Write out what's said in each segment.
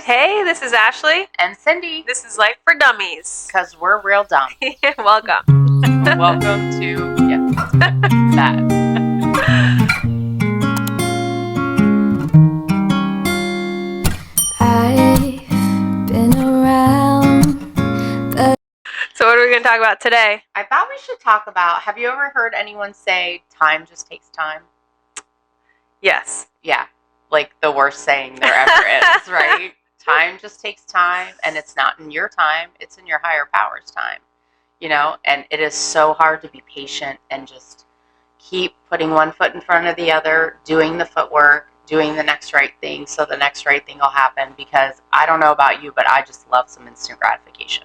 Hey, this is Ashley. And Cindy. This is Life for Dummies. Because we're real dumb. Welcome. Welcome to that. I've been around. So what are we going to talk about today? I thought we should talk about, have you ever heard anyone say time just takes time? Yes. Yeah. Like the worst saying there ever is, right? Time just takes time, and it's not in your time, it's in your higher power's time. You know, and it is so hard to be patient and just keep putting one foot in front of the other, doing the footwork, doing the next right thing so the next right thing will happen, because I don't know about you, but I just love some instant gratification.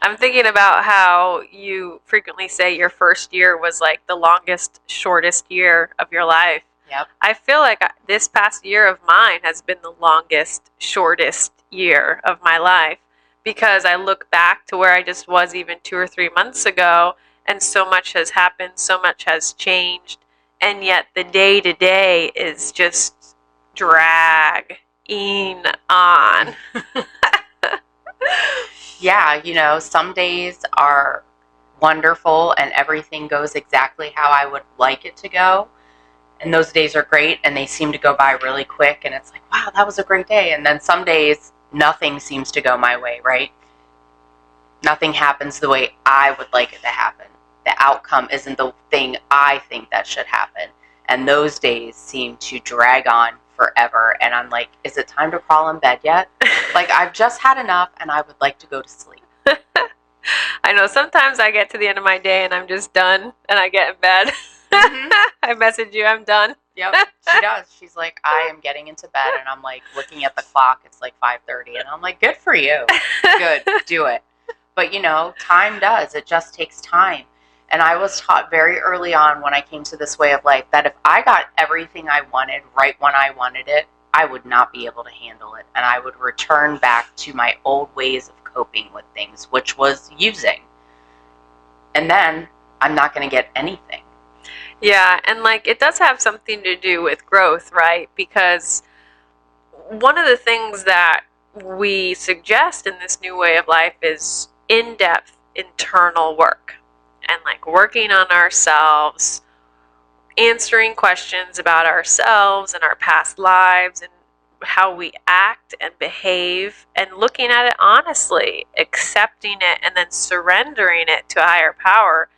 I'm thinking about how you frequently say your first year was like the longest, shortest year of your life. Yep. I feel like this past year of mine has been the longest, shortest year of my life, because I look back to where I just was even 2 or 3 months ago, and so much has happened, so much has changed, and yet the day-to-day is just dragging on. Yeah, you know, some days are wonderful and everything goes exactly how I would like it to go. And those days are great and they seem to go by really quick, and it's like, wow, that was a great day. And then some days nothing seems to go my way, right? Nothing happens the way I would like it to happen. The outcome isn't the thing I think that should happen. And those days seem to drag on forever. And I'm like, is it time to crawl in bed yet? Like, I've just had enough and I would like to go to sleep. I know sometimes I get to the end of my day and I'm just done and I get in bed. Mm-hmm. I message you, I'm done. Yep, she does. She's like, I am getting into bed, and I'm like looking at the clock. It's like 5:30, and I'm like, good for you. Good, do it. But you know, time does. It just takes time. And I was taught very early on when I came to this way of life that if I got everything I wanted right when I wanted it, I would not be able to handle it. And I would return back to my old ways of coping with things, which was using. And then I'm not going to get anything. Yeah, and like it does have something to do with growth, right? Because one of the things that we suggest in this new way of life is in-depth internal work, and like working on ourselves, answering questions about ourselves and our past lives and how we act and behave, and looking at it honestly, accepting it, and then surrendering it to a higher power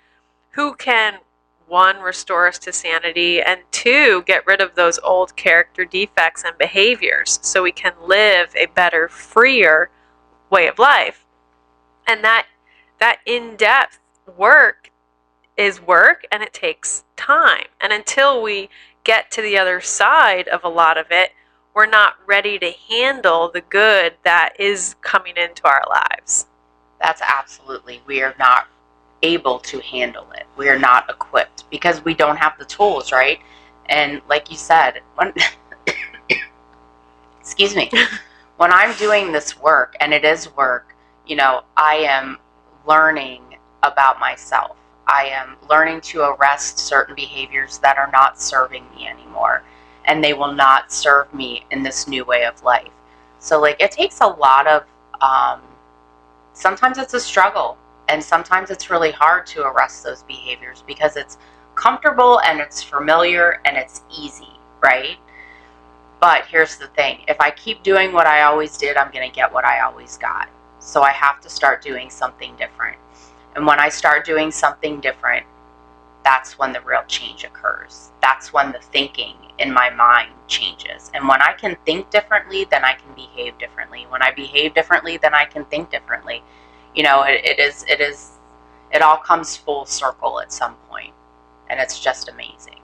who can, one, restore us to sanity, and two, get rid of those old character defects and behaviors so we can live a better, freer way of life. And that in-depth work is work, and it takes time. And until we get to the other side of a lot of it, we're not ready to handle the good that is coming into our lives. That's absolutely, we are not able to handle it. We are not equipped because we don't have the tools, right? And like you said, when excuse me, when I'm doing this work, and it is work, you know, I am learning about myself. I am learning to arrest certain behaviors that are not serving me anymore, and they will not serve me in this new way of life. So like, it takes a lot of sometimes it's a struggle. And sometimes it's really hard to arrest those behaviors because it's comfortable and it's familiar and it's easy, right? But here's the thing. If I keep doing what I always did, I'm going to get what I always got. So I have to start doing something different. And when I start doing something different, that's when the real change occurs. That's when the thinking in my mind changes. And when I can think differently, then I can behave differently. When I behave differently, then I can think differently. You know, it all comes full circle at some point, and it's just amazing.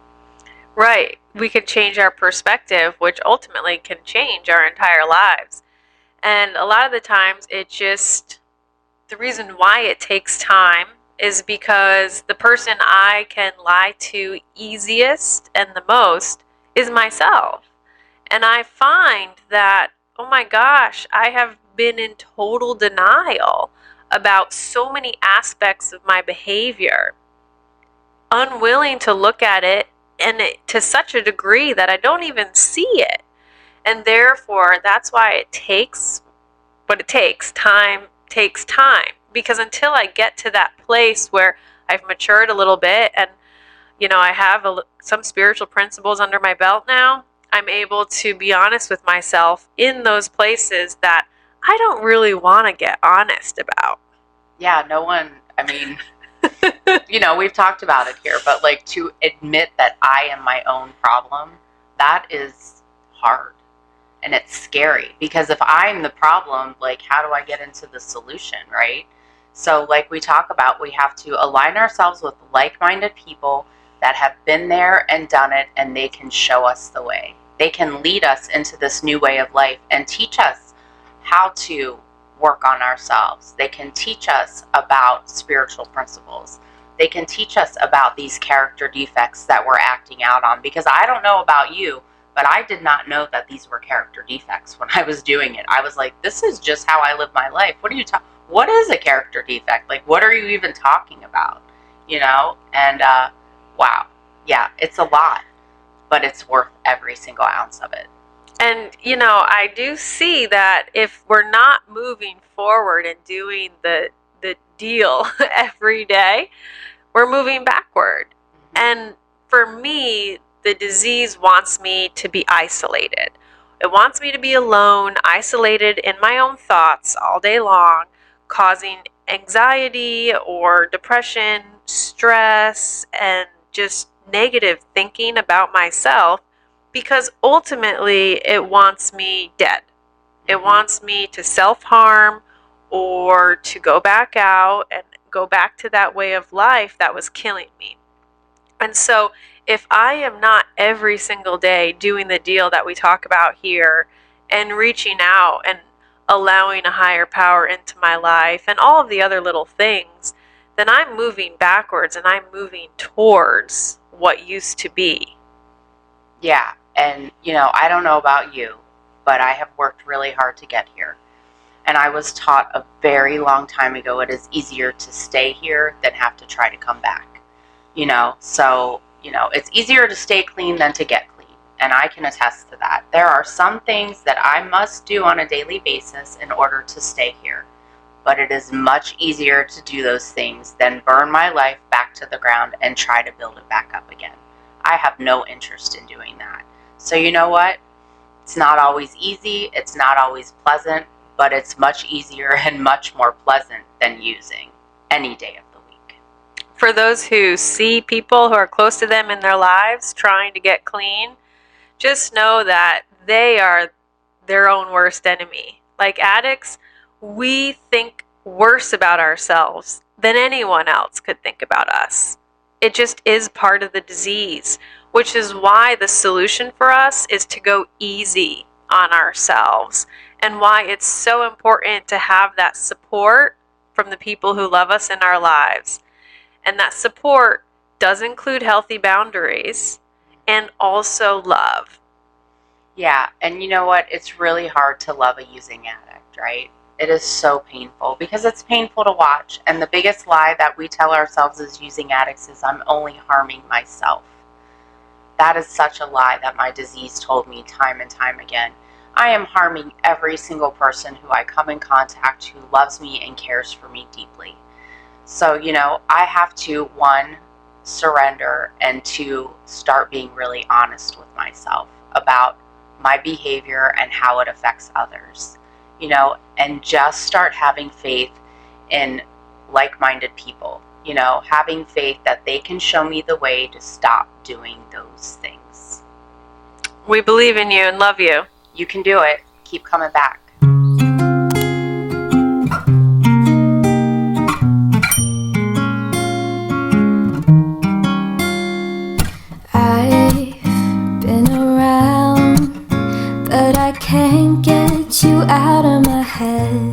Right. We can change our perspective, which ultimately can change our entire lives. And a lot of the times the reason why it takes time is because the person I can lie to easiest and the most is myself. And I find that, oh my gosh, I have been in total denial about so many aspects of my behavior, unwilling to look at it, and to such a degree that I don't even see it. And therefore, that's why it takes what it takes. Time takes time. Because until I get to that place where I've matured a little bit and, I have some spiritual principles under my belt now, I'm able to be honest with myself in those places that I don't really want to get honest about. Yeah, no one, I mean, we've talked about it here, but like to admit that I am my own problem, that is hard. And it's scary because if I'm the problem, like, how do I get into the solution, right? So, like we talk about, we have to align ourselves with like-minded people that have been there and done it, and they can show us the way. They can lead us into this new way of life and teach us how to work on ourselves. They can teach us about spiritual principles. They can teach us about these character defects that we're acting out on. Because I don't know about you, but I did not know that these were character defects when I was doing it. I was like, this is just how I live my life. What is a character defect? Like, what are you even talking about? And wow. Yeah, it's a lot, but it's worth every single ounce of it. And, I do see that if we're not moving forward and doing the deal every day, we're moving backward. And for me, the disease wants me to be isolated. It wants me to be alone, isolated in my own thoughts all day long, causing anxiety or depression, stress, and just negative thinking about myself, because ultimately it wants me dead. It wants me to self-harm or to go back out and go back to that way of life that was killing me. And so if I am not every single day doing the deal that we talk about here and reaching out and allowing a higher power into my life and all of the other little things, then I'm moving backwards and I'm moving towards what used to be. Yeah. And, I don't know about you, but I have worked really hard to get here. And I was taught a very long time ago, it is easier to stay here than have to try to come back. So, it's easier to stay clean than to get clean. And I can attest to that. There are some things that I must do on a daily basis in order to stay here. But it is much easier to do those things than burn my life back to the ground and try to build it back up again. I have no interest in doing that. So you know what? It's not always easy. It's not always pleasant, but it's much easier and much more pleasant than using any day of the week. For those who see people who are close to them in their lives trying to get clean, just know that they are their own worst enemy. Like addicts, we think worse about ourselves than anyone else could think about us. It just is part of the disease, which is why the solution for us is to go easy on ourselves, and why it's so important to have that support from the people who love us in our lives. And that support does include healthy boundaries and also love. Yeah, and you know what? It's really hard to love a using addict, right? It is so painful because it's painful to watch. And the biggest lie that we tell ourselves as using addicts is, I'm only harming myself. That is such a lie that my disease told me time and time again. I am harming every single person who I come in contact who loves me and cares for me deeply. So, I have to, one, surrender, and two, start being really honest with myself about my behavior and how it affects others. And just start having faith in like-minded people, having faith that they can show me the way to stop doing those things. We believe in you and love you. You can do it. Keep coming back. I've been around, but I can't get you out of my head.